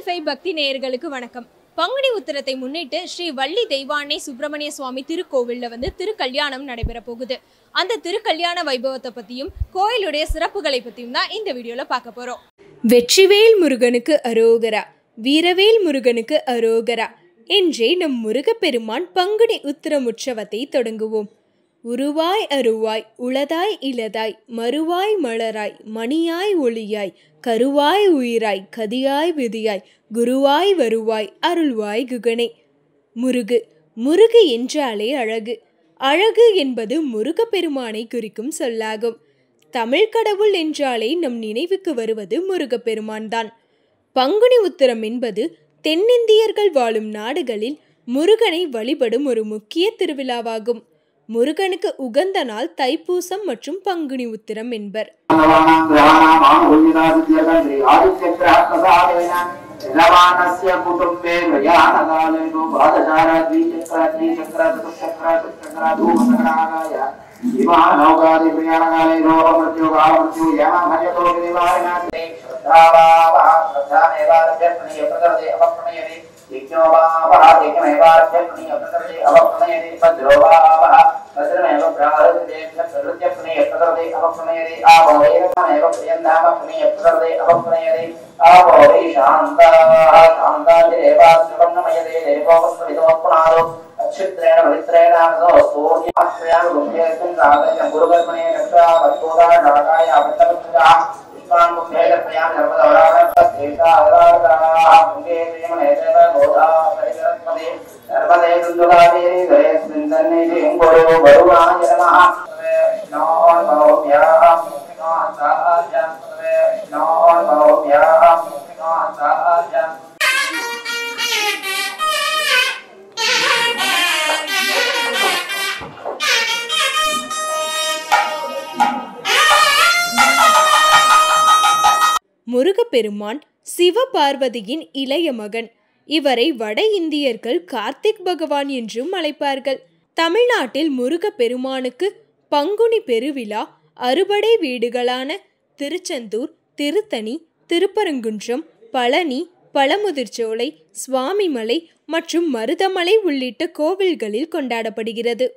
Channel 5 பக்தி நேயர்களுக்கு வணக்கம். பங்குனி உத்திரத்தை முன்னிட்டு ஸ்ரீ வள்ளி தெய்வானை சுப்பிரமணிய சுவாமி திருக்கோவில்ல திருக்கல்யாணம் நடைபெற போகுது. அந்த திருக்கல்யாண வைபவத்தை பத்தியும் கோயிலுடைய சிறப்புகளை பத்தியும் தான் இந்த வீடியோல பார்க்க போறோம். வெற்றிவேல் முருகனுக்கு அரோகரா, வீரவேல் முருகனுக்கு அரோகரா என்றே நம் முருகப்பெருமான் பங்குனி உத்திரம் உற்சவத்தை தொடங்குவோம். உருவாய் அருவாய் உளதாய் இளதாய் மறுவாய் மலராய் மணியாய் ஒளியாய் கருவாய் உயிராய் கதியாய் விதியாய் குருவாய் வருவாய் அருள்வாய் குகனே. முருகு முருகு என்றாலே அழகு. அழகு என்பது முருகப்பெருமானை குறிக்கும் சொல்லாகும். தமிழ் கடவுள் என்றாலே நம் நினைவுக்கு வருவது முருகப்பெருமான் தான். பங்குனி உத்திரம் என்பது தென்னிந்தியர்கள் வாழும் நாடுகளில் முருகனை வழிபடும் ஒரு முக்கிய திருவிழாவாகும். முருகனுக்கு உகந்த நாள் தைப்பூசம் மற்றும் பங்குனி உத்திரம் என்பர். முருகப்பெருமான் சிவபார்வதியின் இளைய மகன். இவரை வட இந்தியர்கள் கார்த்திக் பகவான் என்றும் அழைப்பார்கள். தமிழ்நாட்டில் முருகப்பெருமானுக்கு பங்குனி பெருவிழா அறுபடை வீடுகளான திருச்செந்தூர், திருத்தணி, திருப்பரங்குன்றம், பழனி, பழமுதிர்ச்சோலை, சுவாமிமலை மற்றும் மருதமலை உள்ளிட்ட கோவில்களில் கொண்டாடப்படுகிறது.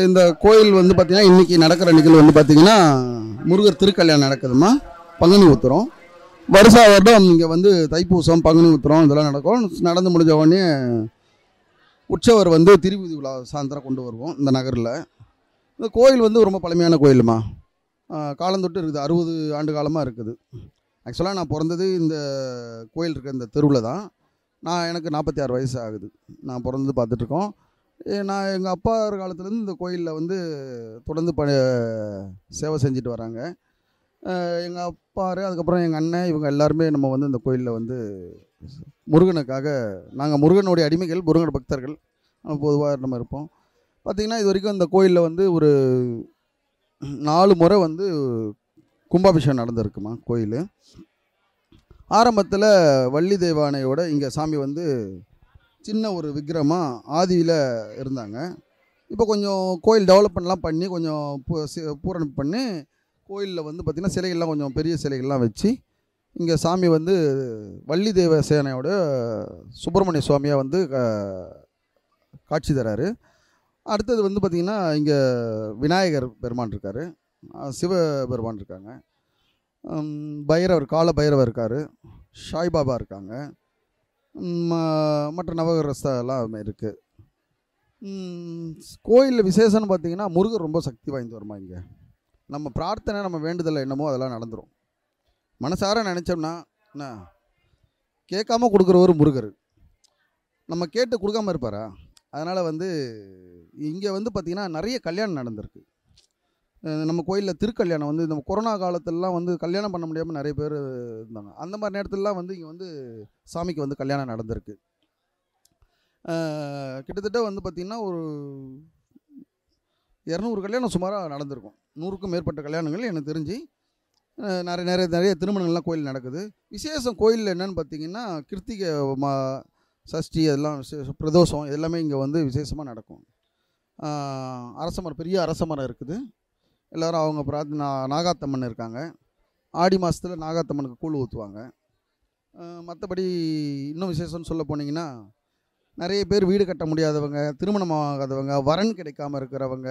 இந்த கோயில் வந்து பார்த்திங்கன்னா இன்றைக்கி நடக்கிற நிகழ்வு வந்து பார்த்திங்கன்னா முருகர் திருக்கல்யாணம் நடக்குதுமா. பங்குனி உத்திரம் வருஷா வருடம் இங்கே வந்து தைப்பூசம் பங்குனி உத்திரம் இதெல்லாம் நடக்கும். நடந்து முடிஞ்ச உடனே உற்சவர் வந்து திருவீதி விழா சாயந்தரம் கொண்டு வருவோம் இந்த நகரில். இந்த கோயில் வந்து ரொம்ப பழமையான கோயிலுமா. காலந்தொட்டு இருக்குது, 60 ஆண்டு காலமாக இருக்குது. ஆக்சுவலாக நான் பிறந்தது இந்த கோயில் இருக்க இந்த தெருவில் தான். எனக்கு 46 வயசு ஆகுது. நான் பிறந்தது பார்த்துட்ருக்கோம். நான் எங்கள் அப்பா காலத்துலேருந்து இந்த கோயிலில் வந்து தொடர்ந்து சேவை செஞ்சுட்டு வராங்க. எங்கள் அப்பாரு அதுக்கப்புறம் எங்கள் அண்ணன் இவங்க எல்லாருமே நம்ம வந்து இந்த கோயிலில் வந்து முருகனுக்காக நாங்கள் முருகனுடைய அடிமைகள், முருகன் பக்தர்கள் பொதுவாக நம்ம இருப்போம். பார்த்திங்கன்னா இது வரைக்கும் இந்த கோயிலில் வந்து ஒரு 4 முறை வந்து கும்பாபிஷேகம் நடந்திருக்குமா கோயில். ஆரம்பத்தில் வள்ளி தெய்வானையோட இங்கே சாமி வந்து சின்ன ஒரு விக்கிரமாக ஆதியில் இருந்தாங்க. இப்போ கொஞ்சம் கோயில் டெவலப்மெண்ட்லாம் பண்ணி கொஞ்சம் பூரணம் பண்ணி கோயிலில் வந்து பார்த்திங்கன்னா சிலைகள்லாம் கொஞ்சம் பெரிய சிலைகள்லாம் வச்சு இங்கே சாமி வந்து வள்ளி தெய்வ சேனையோட சுப்பிரமணிய சுவாமியாக வந்து காட்சி தராரு. அடுத்தது வந்து பார்த்திங்கன்னா இங்கே விநாயகர் பெருமான் இருக்கார், சிவ பெருமான் இருக்காங்க, பைரவர் கால பைரவர் இருக்கார், சாய்பாபா இருக்காங்க, மற்ற நவகிரகெல்லாம் இருக்குது. கோயிலில் விசேஷம்னு பார்த்திங்கன்னா முருகர் ரொம்ப சக்தி வாய்ந்து வருமா. இங்கே நம்ம பிரார்த்தனை நம்ம வேண்டுதல் என்னமோ அதெல்லாம் நடந்துடும். மனசார நினச்சோம்னா என்ன கேட்காம கொடுக்குறவர் முருகர், நம்ம கேட்டு கொடுக்காம இருப்பாரா. அதனால் வந்து இங்கே வந்து பார்த்திங்கன்னா நிறைய கல்யாணம் நடந்திருக்கு. நம்ம கோயிலில் திருக்கல்யாணம் வந்து நம்ம கொரோனா காலத்திலலாம் வந்து கல்யாணம் பண்ண முடியாமல் நிறைய பேர் இருந்தாங்க. அந்த மாதிரி நேரத்துலலாம் வந்து இங்கே வந்து சாமிக்கு வந்து கல்யாணம் நடந்திருக்கு. கிட்டத்தட்ட வந்து பார்த்திங்கன்னா ஒரு 200 கல்யாணம் சுமாராக நடந்திருக்கும். 100க்கும் மேற்பட்ட கல்யாணங்கள் எனக்கு தெரிஞ்சு. நிறைய திருமணங்கள்லாம் கோயில் நடக்குது. விசேஷம் கோயிலில் என்னென்னு பார்த்திங்கன்னா கிருத்திகை சஷ்டி அதெல்லாம் விசேஷம், பிரதோஷம் எல்லாமே இங்கே வந்து விசேஷமாக நடக்கும். அரசமரம், பெரிய அரசமரம் இருக்குது. எல்லோரும் அவங்க பிரார்த்தனை, நாகாத்தம்மன் இருக்காங்க. ஆடி மாதத்தில் நாகாத்தம்மனுக்கு கூழ் ஊற்றுவாங்க. மற்றபடி இன்னும் விசேஷம்னு சொல்ல போனீங்கன்னா நிறைய பேர் வீடு கட்ட முடியாதவங்க, திருமணம் ஆகாதவங்க, வரன் கிடைக்காமல் இருக்கிறவங்க,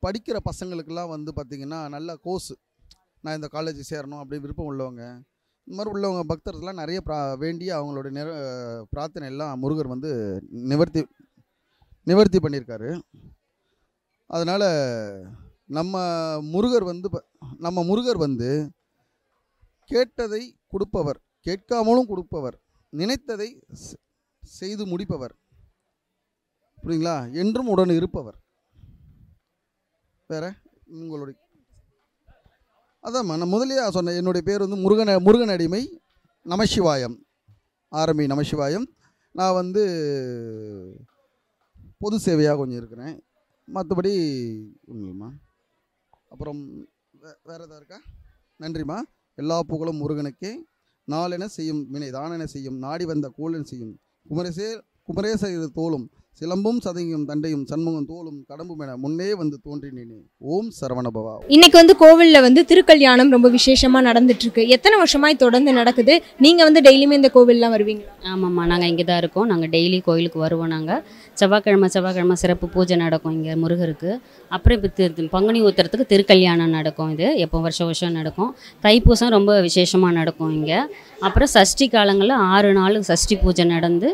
படிக்கிற பசங்களுக்கெல்லாம் வந்து பார்த்திங்கன்னா நல்ல கோர்ஸு, நான் இந்த காலேஜ் சேரணும் அப்படி விருப்பம் உள்ளவங்க, இந்த மாதிரி உள்ளவங்க பக்தர்கள்லாம் நிறைய வேண்டி அவங்களோட பிரார்த்தனை எல்லாம் முருகர் வந்து நிவர்த்தி பண்ணியிருக்காரு. அதனால் நம்ம முருகர் வந்து கேட்டதை கொடுப்பவர், கேட்காமலும் கொடுப்பவர், நினைத்ததை செய்து முடிப்பவர், புரியுங்களா, என்றும் உடன் இருப்பவர். வேற உங்களுடைய அதாம்மா நான் முதலே சொன்னேன், என்னுடைய பேர் வந்து முருகன் அடிமை நமசிவாயம், ஆரம்பி நமசிவாயம். நான் வந்து பொது சேவையாக கொஞ்சம் இருக்கிறேன். மற்றபடி ஒன்றுமா. அப்புறம் வேறு எதாவது இருக்கா? நன்றிம்மா. எல்லா புகழும் முருகனுக்கே. நாளென செய்யும் வினை தானென செய்யும், நாடி வந்த கோலென செய்யும், குமரேச இரு தோளும், சிலம்பும் சதங்கியும் தண்டையும் சண்முகம் தோளும் கடம்பும் என முன்னே வந்து தோன்றினேனே. ஓம் சரவணபவா. இன்னைக்கு வந்து கோவிலில் வந்து திருக்கல்யாணம் ரொம்ப விசேஷமாக நடந்துட்டு இருக்கு. எத்தனை வருஷமாய் தொடர்ந்து நடக்குது? நீங்கள் வந்து டெய்லியுமே இந்த கோவில்லாம் வருவீங்களா? ஆமாம்மா, நாங்கள் இங்கே தான் இருக்கோம். நாங்கள் டெய்லி கோயிலுக்கு வருவோம். நாங்கள் செவ்வாய்க்கிழமை சிறப்பு பூஜை நடக்கும் இங்கே முருகருக்கு. அப்புறம் இப்போ பங்குனி உத்திரத்துக்கு திருக்கல்யாணம் நடக்கும். இது எப்போ வருஷம் நடக்கும். தைப்பூசம் ரொம்ப விசேஷமாக நடக்கும் இங்கே. அப்புறம் சஷ்டி காலங்களில் 6 நாள் சஷ்டி பூஜை நடந்து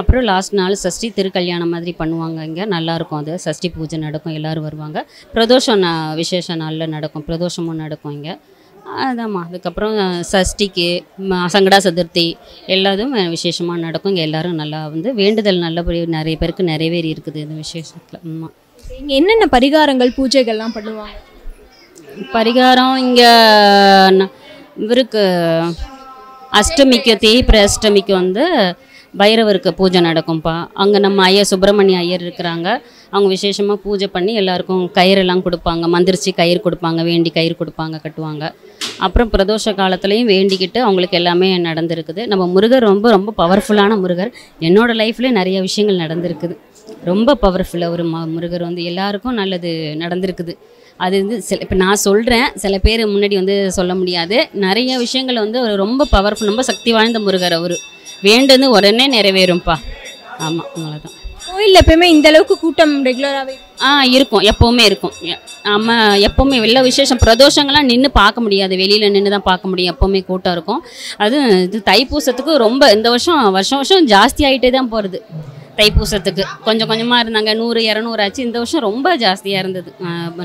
அப்புறம் லாஸ்ட் நாள் சஷ்டி திருக்கல்யாணம் மாதிரி பண்ணுவாங்க. இங்கே நல்லாயிருக்கும். அது சஷ்டி பூஜை நடக்கும், எல்லோரும் வருவாங்க. பிரதோஷம் விசேஷ நாளில் நடக்கும், பிரதோஷமும் நடக்கும் இங்கே. அதாம்மா. அதுக்கப்புறம் சஷ்டிக்கு சங்கடா சதுர்த்தி எல்லாதும் விசேஷமாக நடக்கும். இங்கே எல்லோரும் நல்லா வந்து வேண்டுதல் நல்லபடி நிறைய பேருக்கு நிறைவேறி இருக்குது இந்த விசேஷத்தில். ஆமாம். இங்கே என்னென்ன பரிகாரங்கள் பூஜைகள்லாம் பண்ணுவாங்க? பரிகாரம் இங்கே இவருக்கு அஷ்டமிக்கு, தேய்பிரை அஷ்டமிக்கு வந்து பைரவருக்கு பூஜை நடக்கும்ப்பா. அங்கே நம்ம ஐயர் சுப்பிரமணிய ஐயர் இருக்கிறாங்க. அவங்க விசேஷமாக பூஜை பண்ணி எல்லாருக்கும் கயிறெல்லாம் கொடுப்பாங்க, மந்திரிச்சு கயிறு கொடுப்பாங்க, வேண்டி கயிறு கொடுப்பாங்க, கட்டுவாங்க. அப்புறம் பிரதோஷ காலத்துலேயும் வேண்டிக்கிட்டு அவங்களுக்கு எல்லாமே நடந்திருக்குது. நம்ம முருகர் ரொம்ப ரொம்ப பவர்ஃபுல்லான முருகர். என்னோடய லைஃப்லேயே நிறைய விஷயங்கள் நடந்திருக்குது. ரொம்ப பவர்ஃபுல்லாக ஒரு முருகர் வந்து எல்லாருக்கும் நல்லது நடந்திருக்குது. அது வந்து இப்போ நான் சொல்கிறேன், சில பேர் முன்னாடி வந்து சொல்ல முடியாது. நிறைய விஷயங்கள் வந்து ஒரு ரொம்ப பவர்ஃபுல், ரொம்ப சக்தி வாய்ந்த முருகர். அவர் வேண்டுன்னு உடனே நிறைவேறும்ப்பா. ஆமாம், அவ்வளோதான். கோயில் எப்பயுமே இந்த அளவுக்கு கூட்டம் ரெகுலராகவே இருக்கும், எப்போவுமே இருக்கும். நம்ம எப்போவுமே எல்லா விசேஷம் பிரதோஷங்கள்லாம் நின்று பார்க்க முடியாது, வெளியில் நின்று தான் பார்க்க முடியும். எப்போவுமே கூட்டம் இருக்கும். அது இது தைப்பூசத்துக்கு ரொம்ப இந்த வருஷம் வருஷம் ஜாஸ்தி ஆகிட்டே தான் போகிறது. தைப்பூசத்துக்கு கொஞ்சம் கொஞ்சமாக இருந்தாங்க, 100-200 ஆச்சு. இந்த வருஷம் ரொம்ப ஜாஸ்தியாக இருந்தது.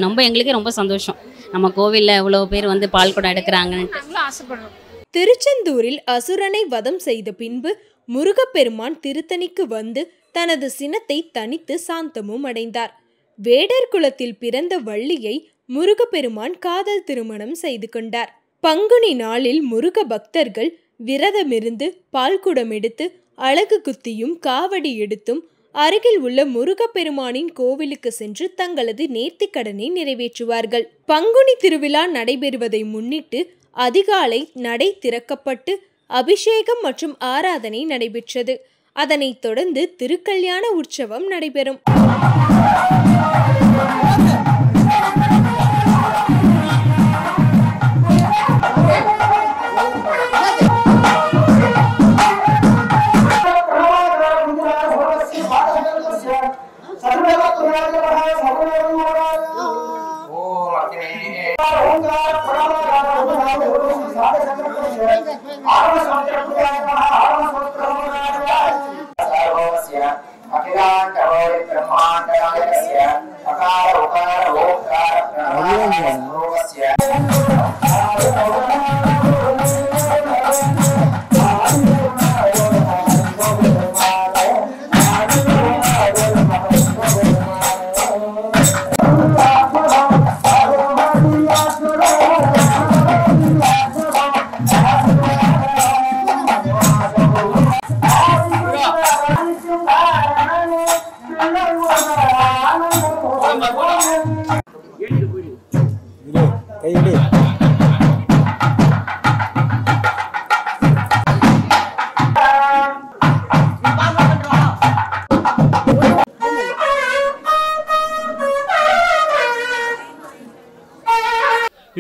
ரொம்ப எங்களுக்கே ரொம்ப சந்தோஷம், நம்ம கோவிலில் இவ்வளோ பேர் வந்து பால் குடம் எடுக்கிறாங்கன்ட்டு ஆசைப்படுறோம். திருச்செந்தூரில் அசுரனை வதம் செய்த பின்பு முருகப்பெருமான் திருத்தணிக்கு வந்து தனது சினத்தை தணித்து சாந்தமும் அடைந்தார். வேடர் குலத்தில் பிறந்த வள்ளியை முருகப்பெருமான் காதல் திருமணம் செய்து கொண்டார். பங்குனி நாளில் முருக பக்தர்கள் விரதமிருந்து பால்குடம் எடுத்து அழகு குத்தியும் காவடி எடுத்தும் அருகில் உள்ள முருகப்பெருமானின் கோவிலுக்கு சென்று தங்களது நேர்த்திக் கடனை நிறைவேற்றுவார்கள். பங்குனி திருவிழா நடைபெறுவதை முன்னிட்டு அதிகாலை நடை திறக்கப்பட்டு அபிஷேகம் மற்றும் ஆராதனை நடைபெற்றது. அதனைத் தொடர்ந்து திருக்கல்யாண உற்சவம் நடைபெறும்.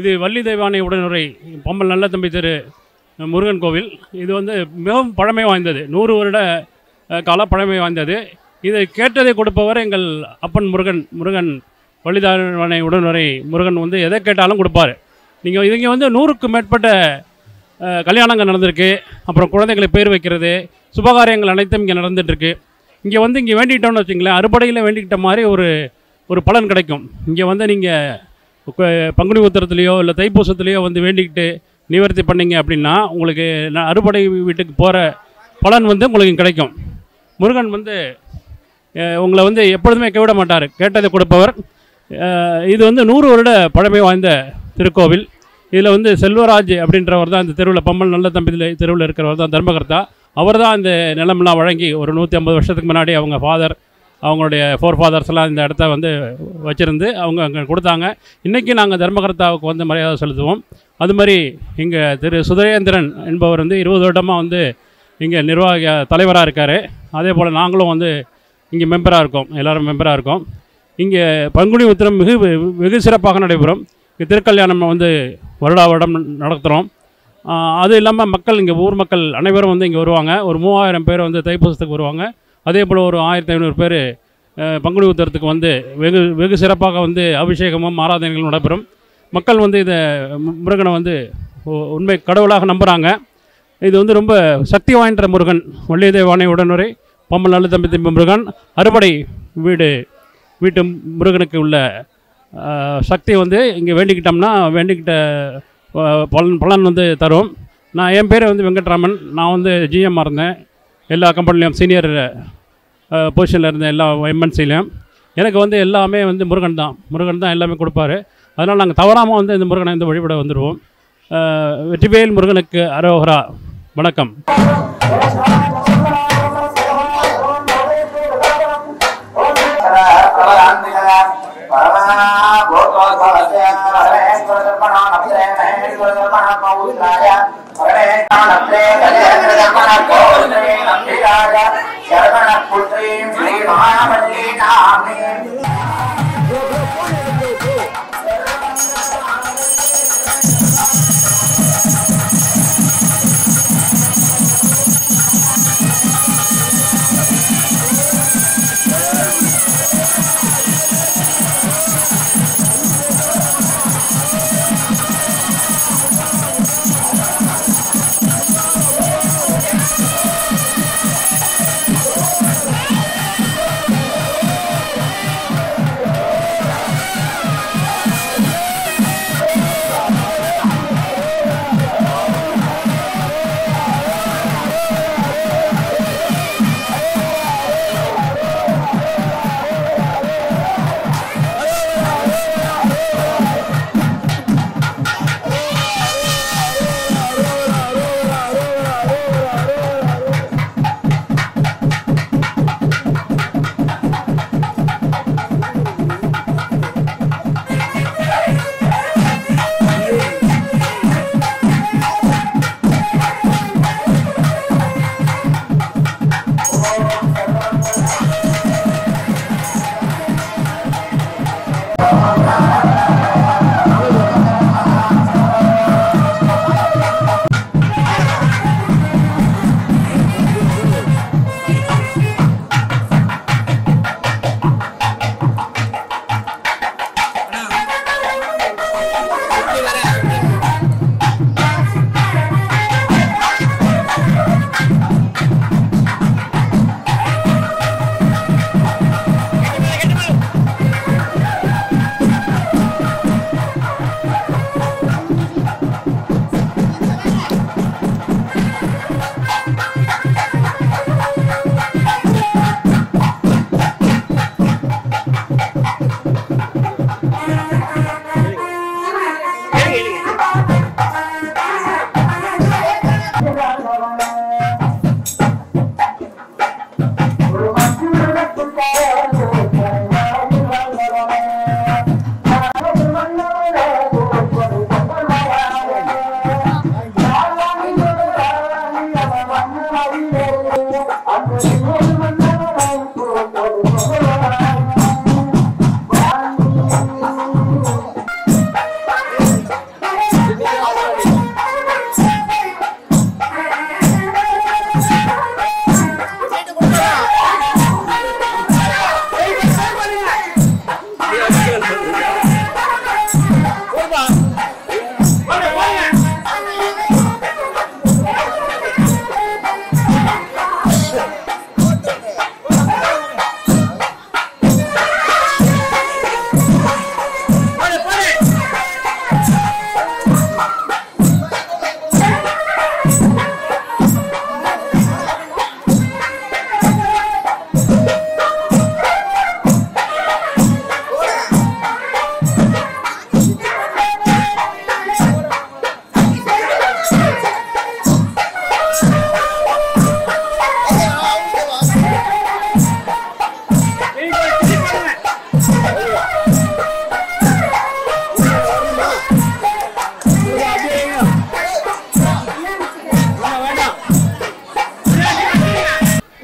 இது வள்ளி தெய்வானை உடனுரை பம்பல் நல்ல தம்பி தெரு முருகன் கோவில். இது வந்து மிகவும் பழமை வாய்ந்தது, 100 வருட கால பழமை வாய்ந்தது. இதை கேட்டதை கொடுப்பவர் எங்கள் அப்பன் முருகன் வள்ளி தெய்வானை உடனுரை முருகன் வந்து எதை கேட்டாலும் கொடுப்பார். நீங்கள் இங்கே வந்து 100க்கு மேற்பட்ட கல்யாணங்கள் நடந்திருக்கு. அப்புறம் குழந்தைகளை பேர் வைக்கிறது, சுபகாரியங்கள் அனைத்தும் இங்கே நடந்துகிட்ருக்கு. இங்கே வேண்டிக்கிட்டோன்னு வச்சுங்களேன், அறுபடையில் வேண்டிக்கிட்ட மாதிரி ஒரு பலன் கிடைக்கும். இங்கே வந்து நீங்கள் பங்குனி உத்திரத்துலேயோ இல்லை தைப்பூசத்துலேயோ வந்து வேண்டிக்கிட்டு நிவர்த்தி பண்ணிங்க அப்படின்னா உங்களுக்கு அறுபடை வீட்டுக்கு போகிற பலன் வந்து உங்களுக்கு கிடைக்கும். முருகன் வந்து உங்களை வந்து எப்பொழுதுமே கைவிட மாட்டார், கேட்டதை கொடுப்பவர். இது வந்து 100 வருட பழமை வாய்ந்த திருக்கோவில். இதில் வந்து செல்வராஜ் அப்படின்றவர் தான் இந்த தெருவில், பம்பல் நல்ல தம்பி தெருவில் இருக்கிறவர் தான் தர்மகர்த்தா. அவர் தான் இந்த நிலமெல்லாம் வழங்கி ஒரு 150 வருஷத்துக்கு முன்னாடி அவங்க அவங்களுடைய ஃபோர்ஃபாதர்ஸ்லாம் இந்த இடத்த வந்து வச்சுருந்து அவங்க அங்கே கொடுத்தாங்க. இன்றைக்கி நாங்கள் தர்மகர்த்தாவுக்கு வந்து மரியாதை செலுத்துவோம். அது மாதிரி இங்கே திரு சுதரேந்திரன் என்பவர் வந்து 20 வருடமாக வந்து இங்கே நிர்வாக தலைவராக இருக்கார். அதே போல் நாங்களும் வந்து இங்கே மெம்பராக இருக்கோம், எல்லோரும் மெம்பராக இருக்கோம். இங்கே பங்குனி உத்திரம் வெகு சிறப்பாக நடைபெறும். இங்கே திருக்கல்யாணம் வந்து வருடம் நடத்துகிறோம். அது இல்லாமல் மக்கள் இங்கே ஊர் மக்கள் அனைவரும் வந்து இங்கே வருவாங்க. ஒரு 3000 பேர் வந்து தைப்பூசத்துக்கு வருவாங்க. அதே போல் ஒரு 1500 பேர் பங்குனி உத்திரத்துக்கு வந்து வெகு சிறப்பாக வந்து அபிஷேகமும் ஆராதனைகளும் நடைபெறும். மக்கள் வந்து இதை முருகனை வந்து உண்மை கடவுளாக நம்புகிறாங்க. இது வந்து ரொம்ப சக்தி வாய்ந்த முருகன், வள்ளி தெய்வானை உடனுரை பம்பல் நல்ல தம்பி முருகன். அறுபடை வீட்டு முருகனுக்கு உள்ள சக்தி வந்து இங்கே வேண்டிக்கிட்டோம்னா வேண்டிக்கிட்ட பலன் வந்து தரும். என் பேர் வந்து வெங்கட்ராமன். நான் வந்து ஜிஎம்மாக இருந்தேன், எல்லா கம்பெனிலையும் சீனியர் பொசிஷனில் இருந்தேன், எல்லா எம்என்சிலையும். எனக்கு வந்து எல்லாமே வந்து முருகன் தான் எல்லாமே கொடுப்பாரு. அதனால் நாங்கள் தவறாமல் வந்து இந்த முருகனை இந்த வழிபட வந்துடுவோம். வெற்றிவேல் முருகனுக்கு அரோகரா. வணக்கம்.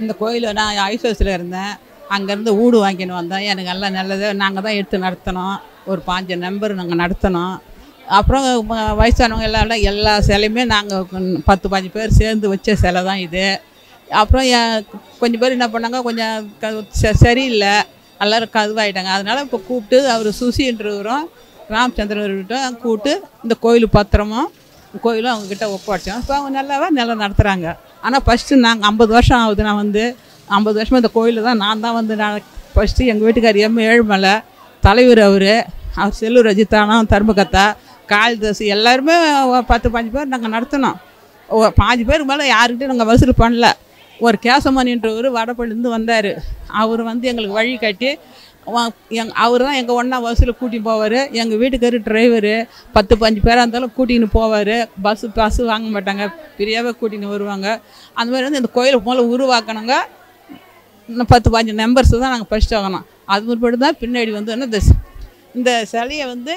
இந்த கோயிலில் நான் ஐஸ்வர்ஸில் இருந்தேன். அங்கேருந்து வீடு வாங்கின்னு வந்தேன். எனக்கு எல்லாம் நல்லது. நாங்கள் தான் எடுத்து நடத்தினோம். ஒரு 5 நம்பர் நாங்கள் நடத்தினோம். அப்புறம் வயசானவங்க எல்லாம் எல்லா சிலையுமே நாங்கள் 10-15 பேர் சேர்ந்து வச்ச சிலை தான் இது. அப்புறம் கொஞ்சம் பேர் என்ன பண்ணாங்க, கொஞ்சம் சரியில்லை, எல்லோரும் கதுவாயிட்டாங்க. அதனால் இப்போ கூப்பிட்டு அவர் சுசின்றவரும் ராமச்சந்திரன்கிட்ட கூப்பிட்டு இந்த கோயில் பத்திரமும் கோயிலும் அவங்கக்கிட்ட ஒப்படைச்சோம். இப்போ அவங்க நல்லா நடத்துகிறாங்க. ஆனால் ஃபஸ்ட்டு நாங்கள் 50 வருஷம் ஆகுது. நான் வந்து 50 வருஷமாக இந்த கோயிலில் தான் நான் ஃபஸ்ட்டு எங்கள் வீட்டுக்கார் ஏழுமலை தலைவர், அவர் செல்லூர் அஜித்தானம், தர்மகத்தா, காளிதாஸ் எல்லாருமே 10-15 பேர் நாங்கள் நடத்தினோம். 5 பேருக்கு மேலே யாருக்கிட்டையும் நாங்கள் வசூல் பண்ணல. ஒரு கேசமணின்றவர் வடபள்ளிலேருந்து வந்தார். அவர் வந்து எங்களுக்கு வழி காட்டி அவர் தான் எங்கள் ஒன்றா வசூல் கூட்டின்னு போவார். எங்கள் வீட்டுக்காரு டிரைவரு 10-15 பேராக இருந்தாலும் கூட்டின்னு போவார். பஸ்ஸு வாங்க மாட்டாங்க, ஃப்ரீயாகவே கூட்டின்னு வருவாங்க. அந்த மாதிரி வந்து இந்த கோயிலை முதல்ல உருவாக்கணுங்க. இன்னும் 10-15 மெம்பர்ஸ் தான் நாங்கள் ஃபஸ்ட் ஆகணும். அது முற்பட்டு தான் பின்னாடி வந்து இந்த சிலையை வந்து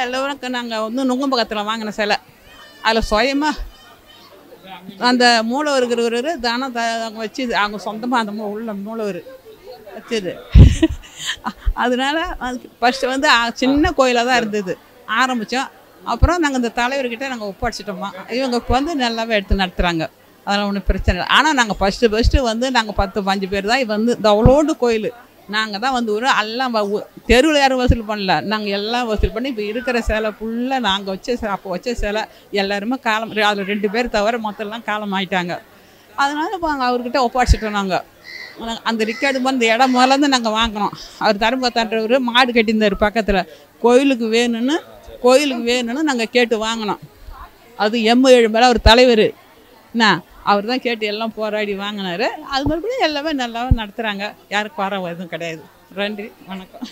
எல்லோரும் நாங்கள் வந்து நுங்கம்பக்கத்தில் வாங்கின சிலை. அதில் சுயமாக அந்த மூலவர் இருக்கிறவர் தானம் அவங்க வச்சு அவங்க சொந்தமாக அந்த உள்ள மூலவர் வச்சுது. அதனால ஃபஸ்ட்டு வந்து சின்ன கோயிலாக தான் இருந்தது ஆரம்பித்தோம். அப்புறம் நாங்கள் இந்த தலைவர்கிட்ட நாங்கள் ஒப்படைச்சிட்டோமா. இவங்க இப்போ வந்து நல்லாவே எடுத்து நடத்துகிறாங்க. அதெல்லாம் ஒன்றும் பிரச்சனை இல்லை. ஆனால் நாங்கள் ஃபஸ்ட்டு வந்து நாங்கள் 10-15 பேர் தான் வந்து இந்த அவ்வளோண்டு கோயில். நாங்கள் தான் வந்து எல்லாம் தெருவில் யாரும் வசூல் பண்ணல. நாங்கள் எல்லாம் வசூல் பண்ணி இப்போ இருக்கிற சிலை ஃபுல்லாக நாங்கள் அப்போ வச்ச சிலை எல்லாருமே காலம், அதில் 2 பேர் தவிர மொத்தம்லாம் காலம் ஆகிட்டாங்க. அதனால் இப்போ அவர்கிட்ட ஒப்படைச்சிட்டோம். நாங்கள் அந்த ரிக்கார்டு அந்த இடம் முதலேருந்து நாங்கள் வாங்கினோம். அவர் தர்மகத்தான்றவர் மாடு கட்டியிருந்தார் பக்கத்தில். கோயிலுக்கு வேணும்னு நாங்கள் கேட்டு வாங்கினோம். அது ஏழுமலை அவர் தலைவர் என்ன, அவர் தான் கேட்டு எல்லாம் போராடி வாங்கினார். அது மறுபடியும் எல்லாமே நல்லாவே நடத்துகிறாங்க. யாரும் குறை எதுவும் கிடையாது. நன்றி, வணக்கம்.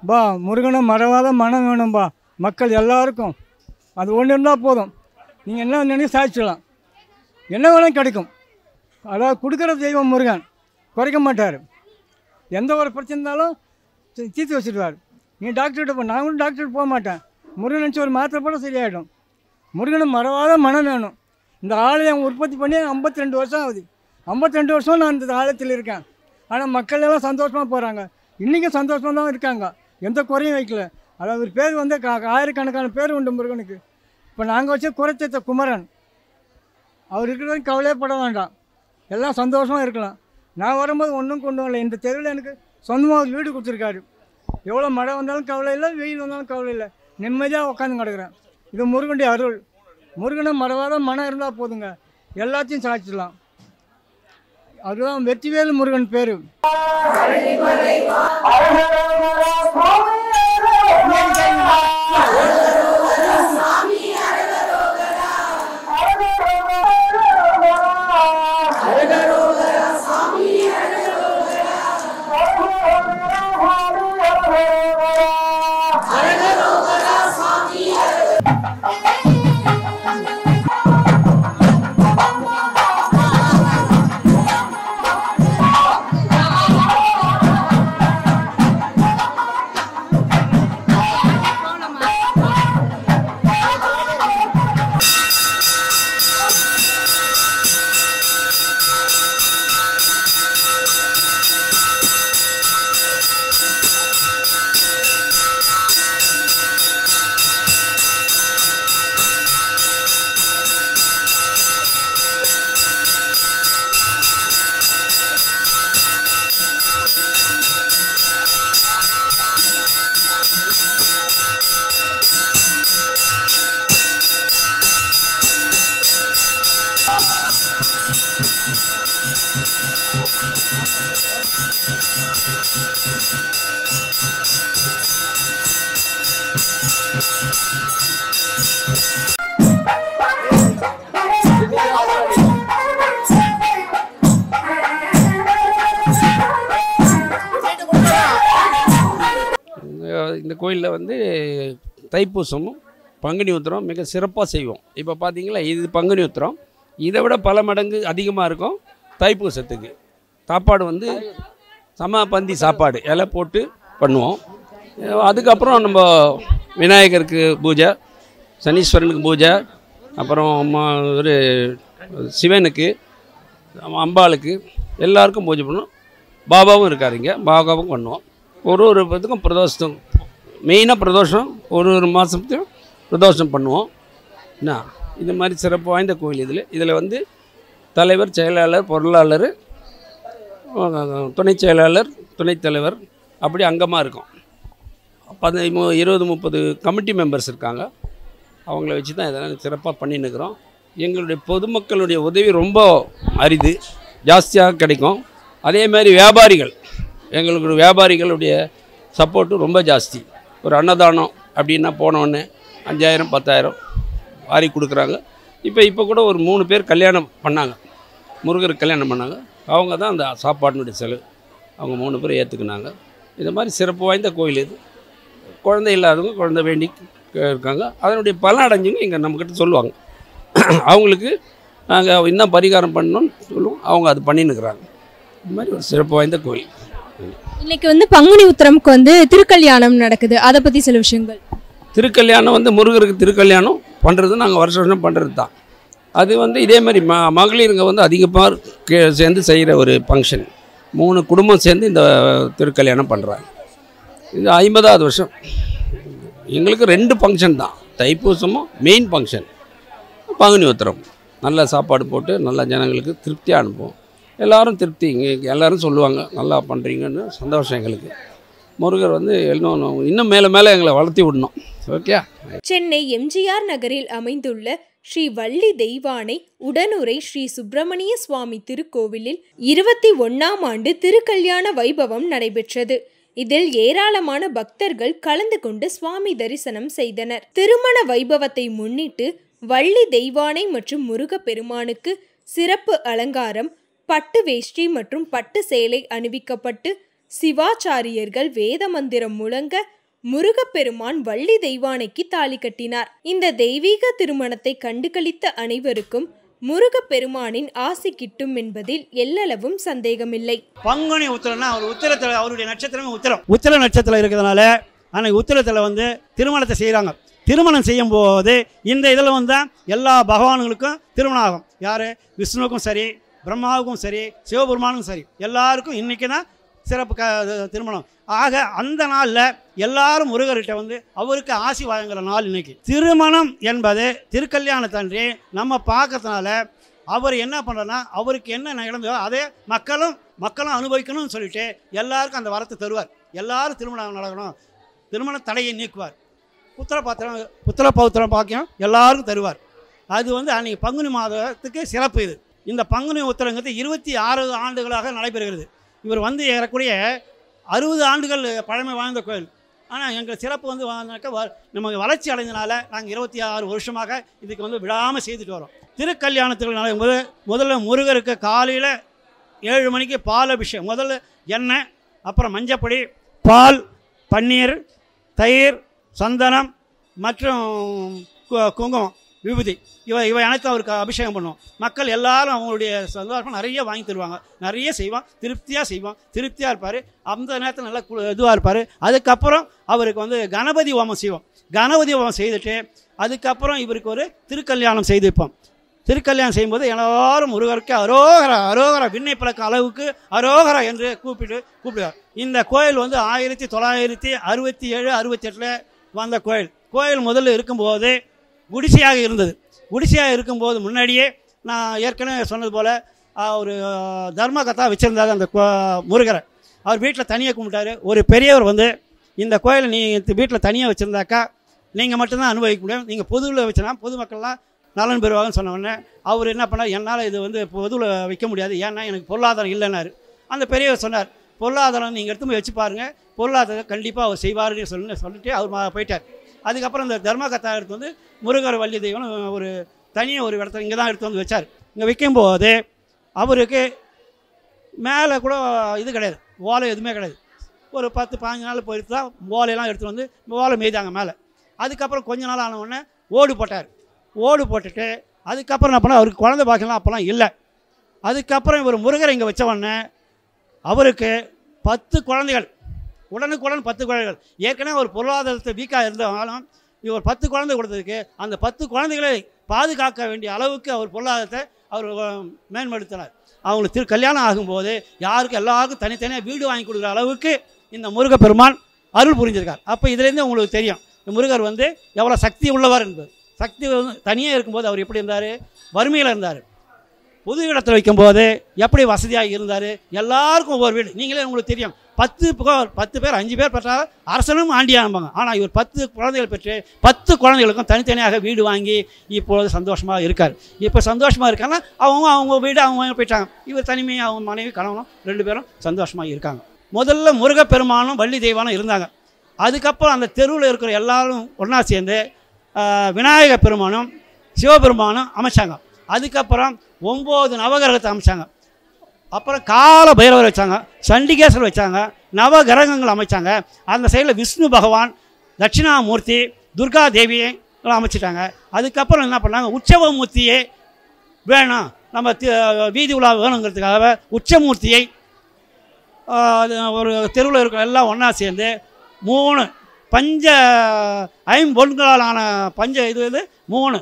பா முருகனை மறவாத மனம் வேணும்பா மக்கள் எல்லாருக்கும். அது ஒன்று இருந்தால் போதும். நீங்கள் என்ன நினைச்சு சாதிச்சிடலாம், என்ன வேணாலும் கிடைக்கும். அதாவது கொடுக்குற தெய்வம் முருகன், குறைக்க மாட்டார். எந்த ஒரு பிரச்சனை இருந்தாலும் தீர்த்து வச்சுடுவார். நீங்கள் டாக்டர்கிட்ட போ, நான் கூட டாக்டர்கிட்ட போக மாட்டேன். முருகன் நினச்சி ஒரு மாத்திரை போட சரியாயிடும். முருகனை மறவாத மனம் வேணும். இந்த ஆலயம் உற்பத்தி பண்ணி 52 வருஷம் ஆகுது. 52 வருஷம் நான் இந்த ஆலயத்தில் இருக்கேன். ஆனால் மக்கள் எல்லாம் சந்தோஷமாக போகிறாங்க. இன்றைக்கும் சந்தோஷமாக தான் இருக்காங்க. எந்த குறையும் வைக்கல. அதாவது ஒரு பேர் வந்து ஆயிரக்கணக்கான பேர் உண்டு முருகனுக்கு. இப்போ நாங்கள் வச்ச குறைச்சத்த குமரன், அவர் இருக்கிறது கவலையே பட வேண்டாம். எல்லாம் சந்தோஷமாக இருக்கலாம். நான் வரும்போது ஒன்றும் கொண்டு வரல. இந்த தெருவில் எனக்கு சொந்தமாக ஒரு வீடு கொடுத்துருக்காரு. எவ்வளோ மழை வந்தாலும் கவலை இல்லை, வெயில் வந்தாலும் கவலை இல்லை, நிம்மதியாக உட்காந்து கிடக்குறேன். இது முருகனுடைய அருள். முருகனை மறவாத மனம் இருந்தால் போதுங்க, எல்லாத்தையும் சாதிச்சிடலாம். அதுதான் வெற்றிவேல் முருகன் பேர். இந்த கோயிலில் வந்து தைப்பூசமும் பங்குனி உத்திரம் மிக சிறப்பாக செய்வோம். இப்போ பார்த்தீங்களா, இது பங்குனி உத்திரம், இதை விட பல மடங்கு அதிகமாக இருக்கும் தைப்பூசத்துக்கு. சாப்பாடு வந்து பந்தி சாப்பாடு இலை போட்டு பண்ணுவோம். அதுக்கப்புறம் நம்ம விநாயகருக்கு பூஜை, சனீஸ்வரனுக்கு பூஜை, அப்புறம் ஒரு சிவனுக்கு, அம்பாளுக்கு எல்லாருக்கும் பூஜை பண்ணுவோம். பாபாவும் இருக்காருங்க, பாபாவும் பண்ணுவோம். ஒரு இதுக்கும் பிரதோஷம், மெயினாக பிரதோஷம் ஒரு மாதத்துக்கும் பிரதோஷம் பண்ணுவோம். என்ன இது மாதிரி சிறப்பு வாய்ந்த கோயில். இதில் வந்து தலைவர், செயலாளர், பொருளாளர், துணைச் செயலாளர், துணைத் தலைவர் அப்படி அங்கமாக இருக்கும். 20-30 கமிட்டி மெம்பர்ஸ் இருக்காங்க. அவங்கள வச்சு தான் இதெல்லாம் சிறப்பாக பண்ணின்னுக்கிறோம். எங்களுடைய பொதுமக்களுடைய உதவி ரொம்ப அரிது, ஜாஸ்தியாக கிடைக்கும். அதே மாதிரி வியாபாரிகள், எங்களுக்கு வியாபாரிகளுடைய சப்போர்ட்டும் ரொம்ப ஜாஸ்தி. ஒரு அன்னதானம் அப்படின்னா போனோடனே 5000 10,000 வாரி கொடுக்குறாங்க. இப்போ கூட ஒரு 3 பேர் கல்யாணம் பண்ணாங்க, முருகருக்கு கல்யாணம் பண்ணாங்க. அவங்க தான் அந்த சாப்பாட்டினுடைய செலவு அவங்க 3 பேர் ஏற்றுக்குனாங்க. இது மாதிரி சிறப்பு வாய்ந்த கோயில் இது. குழந்தை இல்லாதவங்க குழந்தை வேண்டி இருக்காங்க, அதனுடைய பலன் அடைஞ்சவங்க இங்கே நம்மக்கிட்ட சொல்லுவாங்க. அவங்களுக்கு நாங்கள் இன்னும் பரிகாரம் பண்ணணும்னு சொல்லுவோம், அவங்க அது பண்ணின்னுக்கிறாங்க. இது மாதிரி ஒரு சிறப்பு வாய்ந்த கோயில். இன்னைக்கு வந்து பங்குனி உத்திரமுக்கு வந்து திருக்கல்யாணம் நடக்குது, அதை பற்றி சில விஷயங்கள். திருக்கல்யாணம் வந்து முருகருக்கு திருக்கல்யாணம் பண்ணுறது நாங்கள் வருஷம் பண்ணுறது தான். அது வந்து இதே மாதிரி மகளிருங்க வந்து அதிகமாக சேர்ந்து செய்கிற ஒரு ஃபங்க்ஷன். 3 குடும்பம் சேர்ந்து இந்த திருக்கல்யாணம் பண்ணுறாங்க. இது 50வது வருஷம். எங்களுக்கு 2 ஃபங்க்ஷன் தான், தைப்பூசமும் மெயின் ஃபங்க்ஷன், பங்குனி உத்திரம். நல்ல சாப்பாடு போட்டு நல்லா ஜனங்களுக்கு திருப்தியாக அனுப்புவோம். எல்லோரும் திருப்தி, இங்கே எல்லோரும் சொல்லுவாங்க நல்லா பண்ணுறீங்கன்னு. சந்தோஷம் எங்களுக்கு. முருகர் வந்து இன்னும் மேலே எங்களை வளர்த்தி விடணும். ஓகே. சென்னை எம்ஜிஆர் நகரில் அமைந்துள்ள ஸ்ரீ வள்ளி தெய்வானை உடனுரை ஸ்ரீ சுப்பிரமணிய சுவாமி திருக்கோவிலில் 21ஆம் ஆண்டு திருக்கல்யாண வைபவம் நடைபெற்றது. இதில் ஏராளமான பக்தர்கள் கலந்து கொண்டு சுவாமி தரிசனம் செய்தனர். திருமண வைபவத்தை முன்னிட்டு வள்ளி தெய்வானை மற்றும் முருகப்பெருமானுக்கு சிறப்பு அலங்காரம், பட்டு வேஷ்டி மற்றும் பட்டு சேலை அணிவிக்கப்பட்டு சிவாச்சாரியர்கள் வேத மந்திரம் முழங்க முருகப்பெருமான் வள்ளி தெய்வானைக்கு தாலி கட்டினார். இந்த தெய்வீக திருமணத்தை கண்டுகளித்த அனைவருக்கும் முருகப்பெருமானின் ஆசி கிட்டும் என்பதில் எல்லளவும் சந்தேகமில்லை. பங்குனி உத்திரம்னா அவர் உத்திரத்தில், அவருடைய நட்சத்திரம் உத்திர நட்சத்திரம் இருக்கிறதுனால அன்னைக்கு உத்திரத்தில் வந்து திருமணத்தை செய்கிறாங்க. திருமணம் செய்யும் போது இந்த இதில் வந்து எல்லா பகவான்களுக்கும் திருமணம் ஆகும். யார்? விஷ்ணுவுக்கும் சரி, பிரம்மாவுக்கும் சரி, சிவபெருமானுக்கும் சரி, எல்லாருக்கும் இன்றைக்கி தான் சிறப்பு திருமணம். ஆக அந்த நாளில் எல்லாரும் முருகர்கிட்ட வந்து அவருக்கு ஆசி வாங்குகிற நாள் இன்னைக்கு. திருமணம் என்பது திருக்கல்யாணத்தன்றி நம்ம பார்க்கறதுனால அவர் என்ன பண்ணுறன்னா, அவருக்கு என்ன நடந்ததோ அதே மக்களும் அனுபவிக்கணும்னு சொல்லிட்டு எல்லாருக்கும் அந்த வரத்தை தருவார். எல்லாரும் திருமணம் நடக்கணும், திருமண தடையை நீக்குவார். புத்திர பௌத்திரம் பாக்கியம் எல்லாருக்கும் தருவார். அது வந்து அன்றைக்கி பங்குனி மாதத்துக்கு சிறப்பு. இந்த பங்குனி உத்திரங்கிறது 26 ஆண்டுகளாக நடைபெறுகிறது. இவர் வந்து ஏறக்கூடிய 60 ஆண்டுகள் பழமை வாய்ந்த கோயில். ஆனால் எங்கள் சிறப்பு வந்து நமக்கு வளர்ச்சி அடைந்தனால நாங்கள் 26 வருஷமாக இதுக்கு வந்து விடாமல் செய்துட்டு வரோம். திருக்கல்யாணத்துக்கு நடக்கும்போது முதல்ல முருகருக்கு காலையில் 7 மணிக்கு பால் அபிஷேகம். முதல்ல எண்ணெய், அப்புறம் மஞ்சப்பொடி, பால், பன்னீர், தயிர், சந்தனம் மற்றும் குங்குமம், விபூதி, இவை அனைத்தும் அவருக்கு அபிஷேகம் பண்ணுவோம். மக்கள் எல்லாரும் அவங்களுடைய சந்தோஷம் நிறைய வாங்கி தருவாங்க. நிறைய செய்வோம், திருப்தியாக இருப்பார். அந்த நேரத்தில் நல்லா இதுவாக இருப்பார். அதுக்கப்புறம் அவருக்கு வந்து கணபதி ஹோமம் செய்வோம். கணபதி ஹோமம் செய்துட்டு அதுக்கப்புறம் இவருக்கு ஒரு திருக்கல்யாணம் செய்து வைப்போம். திருக்கல்யாணம் செய்யும்போது எல்லாரும் முருகருக்கு அரோகரா அரோகரா விண்ணை பழக்க அளவுக்கு அரோகரா என்று கூப்பிடுவார். இந்த கோயில் வந்து 1967 68 வந்த கோயில் முதல்ல இருக்கும்போது குடிசையாக இருந்தது. குடிசையாக இருக்கும்போது முன்னாடியே நான் ஏற்கனவே சொன்னது போல் ஒரு தர்மகதா வச்சுருந்தாரு அந்த முருகரை. அவர் வீட்டில் தனியாக கும்பிட்டாரு. ஒரு பெரியவர் வந்து இந்த கோயிலை நீங்கள் வீட்டில் தனியாக வச்சுருந்தாக்கா நீங்கள் மட்டும்தான் அனுபவிக்க முடியும், நீங்கள் பொதுவில் வச்சுனா பொதுமக்கள்லாம் நலன் பெறுவாங்கன்னு சொன்ன உடனே அவர் என்ன பண்ணார், என்னால் இது வந்து பொதுவில் வைக்க முடியாது, ஏன்னா எனக்கு பொருளாதாரம் இல்லைன்னாரு. அந்த பெரியவர் சொன்னார், பொருளாதாரம் நீங்கள் எடுத்து போய் வச்சு பாருங்கள், பொருளாதாரம் கண்டிப்பாக அவர் செய்வார்னு சொல்லிட்டு அவர் போயிட்டார். அதுக்கப்புறம் இந்த தர்மகத்தா எடுத்து வந்து முருகர் வள்ளி தெய்வம் ஒரு தனியாக ஒரு இடத்துல இங்கே தான் எடுத்து வந்து வச்சார். இங்கே வைக்கும்போது அவருக்கு மேலே கூட இது கிடையாது, ஓலை எதுவுமே கிடையாது. ஒரு 10-15 நாள் போயிட்டு தான் ஓலையெல்லாம் எடுத்துகிட்டு வந்து ஓலை மேய்தாங்க மேலே. அதுக்கப்புறம் கொஞ்ச நாள் ஆன உடனே ஓடு போட்டார். ஓடு போட்டுட்டு அதுக்கப்புறம் என்ன பண்ணால் அவருக்கு குழந்தை பாக்கியெல்லாம் அப்போல்லாம் இல்லை. அதுக்கப்புறம் இவர் முருகரை இங்கே வச்ச உடனே அவருக்கு 10 குழந்தைகள், உடனுக்குடன் 10 குழந்தைகள். ஏற்கனவே ஒரு பொருளாதாரத்தை வீக்காக இருந்தாலும் இவர் 10 குழந்தை கொடுத்ததுக்கு அந்த 10 குழந்தைகளை பாதுகாக்க வேண்டிய அளவுக்கு அவர் பொருளாதாரத்தை அவர் மேம்படுத்தினார். அவங்களுக்கு கல்யாணம் ஆகும்போது யாருக்கு எல்லாருக்கும் தனித்தனியாக வீடு வாங்கி கொடுக்குற அளவுக்கு இந்த முருகப்பெருமான் அருள் புரிஞ்சிருக்கார். அப்போ இதுலேருந்து உங்களுக்கு தெரியும் இந்த முருகர் வந்து எவ்வளோ சக்தி உள்ளவர் என்பது. சக்தி தனியாக இருக்கும்போது அவர் எப்படி இருந்தார், வறுமையில் இருந்தார். புது இடத்துல வைக்கும்போது எப்படி வசதியாக இருந்தார். எல்லாருக்கும் ஒவ்வொரு வீடு, நீங்களே உங்களுக்கு தெரியும். 10 பேர் 5 பேர் பெற்றால் அரசனும் ஆண்டியானப்பாங்க. ஆனால் இவர் 10 குழந்தைகள் பெற்று 10 குழந்தைகளுக்கும் தனித்தனியாக வீடு வாங்கி இப்பொழுது சந்தோஷமாக இருக்கார். இப்போ சந்தோஷமாக இருக்காங்கன்னா அவங்க வீடு அவங்க போயிட்டாங்க. இவர் தனிமையாக அவங்க மனைவி கணவனும் 2 பேரும் சந்தோஷமாக இருக்காங்க. முதல்ல முருகப்பெருமானும் வள்ளி தெய்வானும் இருந்தாங்க. அதுக்கப்புறம் அந்த தெருவில் இருக்கிற எல்லாரும் ஒன்றா சேர்ந்து விநாயக பெருமானும் சிவபெருமானும் அமைச்சாங்க. அதுக்கப்புறம் 9 நவகிரகத்தை அமைச்சாங்க. அப்புறம் கால பைரவர் வச்சாங்க, சண்டிகேஸ்வரர் வச்சாங்க, நவகிரகங்கள் அமைச்சாங்க. அந்த சைடில் விஷ்ணு பகவான், தட்சிணாமூர்த்தி, துர்கா தேவியை அமைச்சிட்டாங்க. அதுக்கப்புறம் என்ன பண்ணாங்க, உற்சவமூர்த்தியே வேணும், நம்ம வீதி உலா வேணுங்கிறதுக்காக உச்சமூர்த்தியை ஒரு தெருவில் இருக்கிற எல்லாம் ஒன்றா சேர்ந்து 3 பஞ்ச ஐம்பொன்களாலான பஞ்ச இது 3,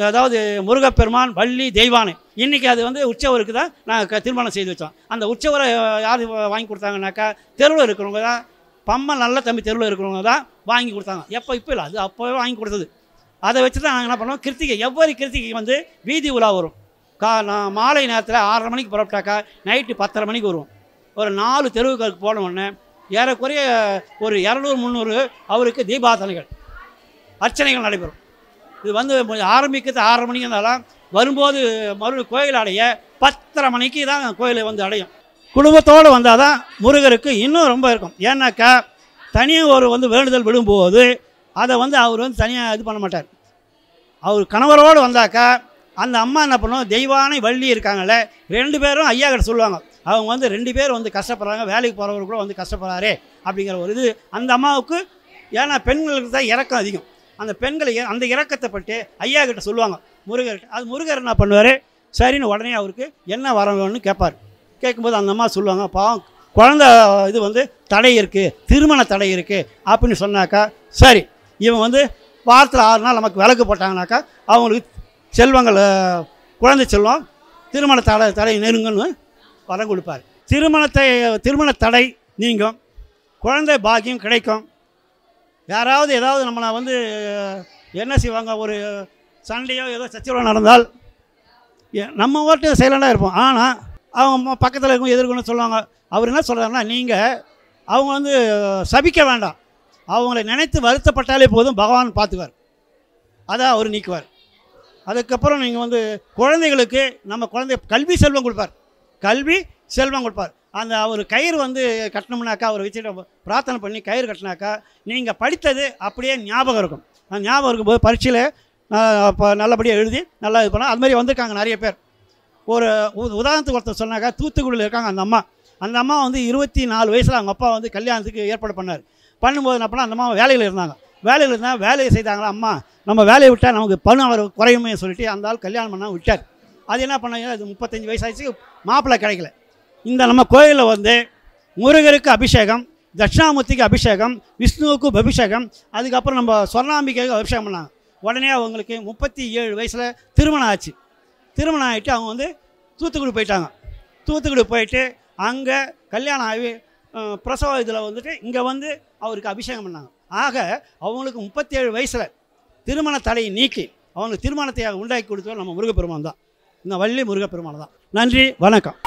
அதாவது முருகப்பெருமான், வள்ளி, தெய்வானை. இன்றைக்கி அது வந்து உற்சவருக்கு தான் நாங்கள் திருமணம் செய்து வச்சோம். அந்த உற்சவரை யார் வாங்கி கொடுத்தாங்கனாக்கா தெருவில் இருக்கிறவங்க தான், பம்மன் நல்ல தம்பி தெருவில் இருக்கிறவங்க தான் வாங்கி கொடுத்தாங்க. இப்போ இல்லை, அது அப்போவே வாங்கி கொடுத்தது. அதை வச்சு தான் நாங்கள் என்ன பண்ணுவோம், கிருத்திகை எவ்வளவு கிருத்திகை வந்து வீதி உலா வரும். மாலை நேரத்தில் 6:30 மணிக்கு புறப்பட்டாக்கா நைட்டு 10:30 மணிக்கு வருவோம். ஒரு 4 தெருவுக்கு போன உடனே ஏறக்குறைய ஒரு 200-300 அவருக்கு தீபாராதனைகள், அர்ச்சனைகள் நடைபெறும். இது வந்து ஆரம்பிக்கிறது 6:30 மணிக்கு இருந்தாலும் வரும்போது கோயில் அடைய 10:30 மணிக்கு தான் கோயிலை வந்து அடையும். குடும்பத்தோடு வந்தால் தான் முருகருக்கு இன்னும் ரொம்ப இருக்கும். ஏன்னாக்கா தனியாக ஒரு வந்து வேண்டுதல் விடும்போது அதை வந்து அவர் வந்து தனியாக இது பண்ண மாட்டார். அவர் கணவரோடு வந்தாக்கா அந்த அம்மா என்ன பண்ணுவோம், தெய்வானை வள்ளி இருக்காங்கல்ல 2 பேரும் ஐயா கிட்ட சொல்லுவாங்க. அவங்க வந்து 2 பேர் வந்து கஷ்டப்படுறாங்க, வேலைக்கு போகிறவர் கூட வந்து கஷ்டப்படுறாரே அப்படிங்கிற ஒரு இது அந்த அம்மாவுக்கு. ஏன்னா பெண்களுக்கு தான் இறக்கம் அதிகம். அந்த பெண்களை அந்த இறக்கத்தை பட்டு ஐயா கிட்ட சொல்லுவாங்க முருகர்கிட்ட. அது முருகர் என்ன பண்ணுவார், சரின்னு உடனே அவருக்கு என்ன வர வேணும்னு கேட்பார். கேட்கும்போது அந்த அம்மா சொல்லுவாங்க, பாவம் குழந்த இது வந்து தடை இருக்குது, திருமண தடை இருக்குது அப்படின்னு சொன்னாக்கா, சரி இவன் வந்து வாரத்தில் 6 நாள் நமக்கு விளக்கு போட்டாங்கனாக்கா அவங்களுக்கு செல்வங்கள், குழந்தை செல்வம், திருமண தடை நெருங்கன்னு வரம் கொடுப்பார். திருமண தடை நீங்கும், குழந்தை பாக்கியம் கிடைக்கும். யாராவது ஏதாவது நம்மளை வந்து என்ன செய்வாங்க, ஒரு சண்டையோ ஏதோ சச்சரவோ நடந்தால் நம்ம ஓட்டு சைலண்டாக இருப்போம். ஆனால் அவங்க பக்கத்தில் இருக்கும் எதிர்கொண்டு சொல்லுவாங்க. அவர் என்ன சொல்கிறாருன்னா, நீங்கள் அவங்க வந்து சபிக்க வேண்டாம், அவங்கள நினைத்து வருத்தப்பட்டாலே போதும், பகவான் பார்த்துக்குவார், அதான் அவர் நீக்குவார். அதுக்கப்புறம் நீங்கள் வந்து குழந்தைகளுக்கு நம்ம குழந்தை கல்வி செல்வம் கொடுப்பார், கல்வி செல்வம் கொடுப்பார். அந்த அவர் கயிறு வந்து கட்டணும்னாக்கா அவரை வச்சுட்டு பிரார்த்தனை பண்ணி கயிறு கட்டினாக்கா நீங்கள் படித்தது அப்படியே ஞாபகம் இருக்கும். அந்த ஞாபகம் இருக்கும்போது பரீட்சையில் இப்போ நல்லபடியாக எழுதி நல்லா இது பண்ணால். அது மாதிரி வந்திருக்காங்க நிறைய பேர். ஒரு உதாரணத்துக்கு ஒருத்தர் சொன்னாக்கா, தூத்துக்குடியில் இருக்காங்க அந்த அம்மா வந்து 24 வயசில் அவங்க அப்பா வந்து கல்யாணத்துக்கு ஏற்பாடு பண்ணார். பண்ணும்போது என்ன பண்ணால் அந்த அம்மா வேலையில் இருந்தாங்க. வேலையில் இருந்தால் வேலையை செய்தாங்களா, அம்மா நம்ம வேலையை விட்டால் நமக்கு பணம் அவர் குறையுமே சொல்லிட்டு அந்த ஆள் கல்யாணம் பண்ணால் விட்டார். அது என்ன பண்ணாங்க, அது 35 வயசாச்சு, மாப்பிள்ளை கிடைக்கல. இந்த நம்ம கோயிலில் வந்து முருகருக்கு அபிஷேகம், தட்சிணாமூர்த்திக்கு அபிஷேகம், விஷ்ணுவுக்கு அபிஷேகம், அதுக்கப்புறம் நம்ம சொர்ணாம்பிகைக்கு அபிஷேகம் பண்ணாங்க. உடனே அவங்களுக்கு 37 வயசில் திருமணம் ஆச்சு. திருமணம் ஆகிட்டு அவங்க வந்து தூத்துக்குடி போயிட்டாங்க. தூத்துக்குடி போயிட்டு அங்கே கல்யாணம் ஆகி பிரசவ இதில் வந்துட்டு இங்கே வந்து அவருக்கு அபிஷேகம் பண்ணாங்க. ஆக அவங்களுக்கு 37 வயசில் திருமண தடையை நீக்கி அவங்களுக்கு திருமணத்தை உண்டாக்கி கொடுத்தவர் நம்ம முருகப்பெருமான் தான், இந்த வள்ளி முருகப்பெருமான் தான். நன்றி, வணக்கம்.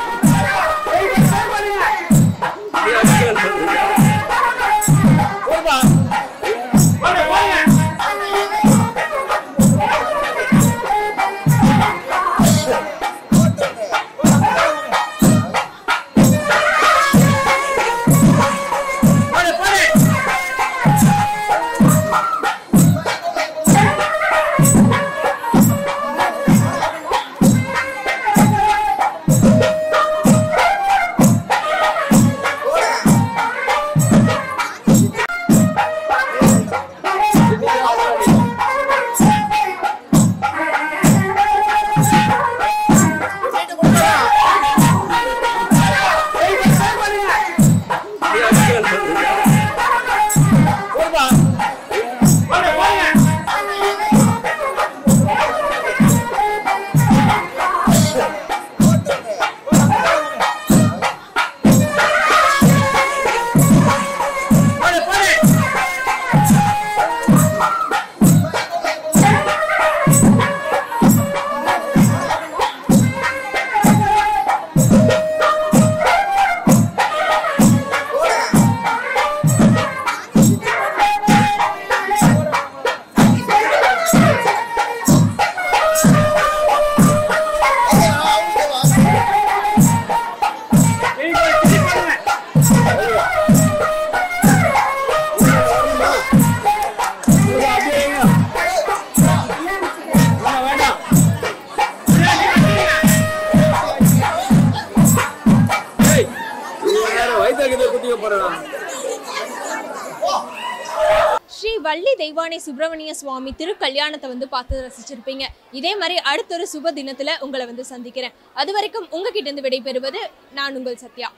வள்ளி தெய்வானை சுப்பிரமணிய சுவாமி திருக்கல்யாணத்தை வந்து பார்த்து ரசிச்சிருப்பீங்க. இதே மாதிரி அடுத்த ஒரு சுப தினத்துல உங்களை வந்து சந்திக்கிறேன். அது வரைக்கும் உங்ககிட்ட இருந்து விடைபெறுவது நான் உங்கள் சத்யா.